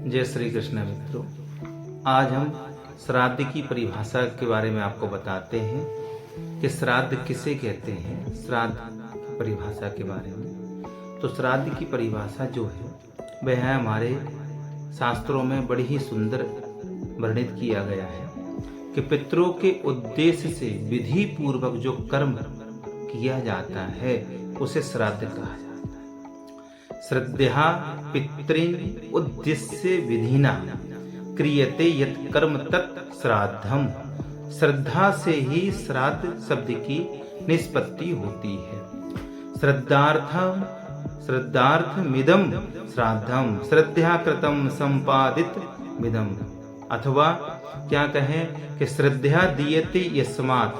जय श्री कृष्ण मित्रों, आज हम श्राद्ध की परिभाषा के बारे में आपको बताते हैं कि श्राद्ध किसे कहते हैं। श्राद्ध की परिभाषा के बारे में तो श्राद्ध की परिभाषा जो है वह हमारे शास्त्रों में बड़ी ही सुंदर वर्णित किया गया है कि पितरों के उद्देश्य से विधि पूर्वक जो कर्म किया जाता है उसे श्राद्ध कहा जाता है। श्रद्धया पितॄन् उद्देश्य विधिना क्रियते यत् कर्म तत् श्राद्धम। श्रद्धा से ही श्राद्ध शब्द की निष्पत्ति होती है। श्रद्धार्थमिदं श्राद्धम श्रद्धया कृतं संपादित मिदम। अथवा क्या कहें कि श्रद्धया दीयते यस्मात्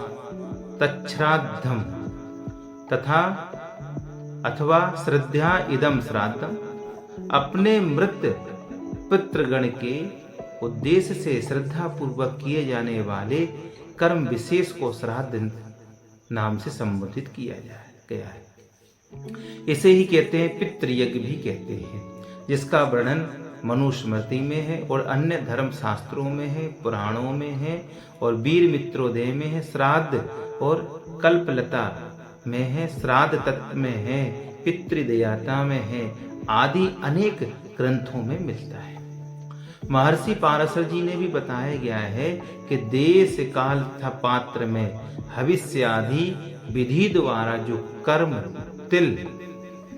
तच्छ्राद्धम तथा अथवा श्रद्धया इदम श्राद्धम। अपने मृत पितृगण के उद्देश्य से श्रद्धा पूर्वक किए जाने वाले कर्म विशेष को श्राद्ध नाम से संबोधित किया गया है। इसे ही कहते हैं, पितृयज्ञ भी कहते हैं, जिसका वर्णन मनुस्मृति में है और अन्य धर्म शास्त्रों में है, पुराणों में है और वीर मित्रोदय में है, श्राद्ध और कल्पलता में है, श्राद्ध तत्व में है, पितृदयाता में है, आदि अनेक ग्रंथों में मिलता है। महर्षि पाराशर जी ने भी बताया गया है कि देश काल तथा पात्र में हविष्य आदि विधि द्वारा जो कर्म तिल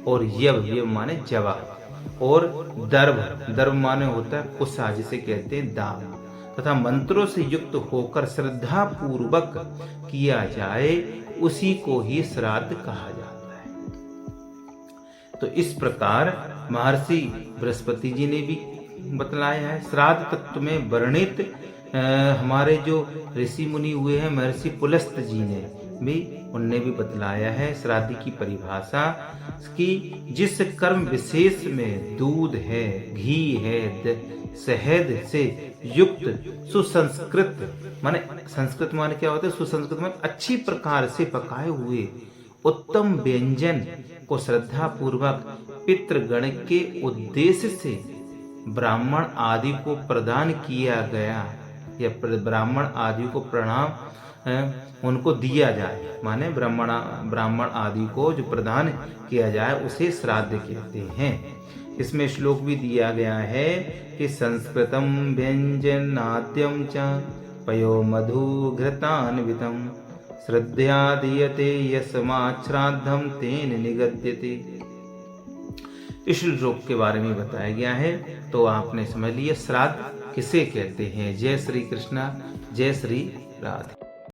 और यव माने जवा और दर्भ माने होता है कुसा जिसे कहते हैं दाव तथा मंत्रों से युक्त होकर श्रद्धा पूर्वक किया जाए उसी को ही श्राद्ध कहा जाता है। तो इस प्रकार महर्षि बृहस्पति जी ने भी बतलाया है। श्राद्ध तत्व में वर्णित हमारे जो ऋषि मुनि हुए हैं, महर्षि पुलस्त जी ने भी उनने भी बतलाया है श्राद्ध की परिभाषा कि जिस कर्म विशेष में दूध है, घी है, शहद से युक्त सुसंस्कृत माने संस्कृत माने क्या होता है, सुसंस्कृत माने अच्छी प्रकार से पकाए हुए उत्तम व्यंजन को श्रद्धा पूर्वक पितृगण के उद्देश्य से ब्राह्मण आदि को प्रदान किया गया या ब्राह्मण आदि को प्रणाम उनको दिया जाए, माने ब्राह्मण आदि को जो प्रदान किया जाए उसे श्राद्ध कहते हैं। इसमें श्लोक भी दिया गया है कि संस्कृतम व्यंजनाद्यम च पयो मधु घृतान्वितम श्रद्धया दीयते यस्मात् श्राद्धम तेन निगद्यते। इस श्लोक के बारे में बताया गया है। तो आपने समझ लिया श्राद्ध किसे कहते हैं। जय श्री कृष्णा, जय श्री राधे।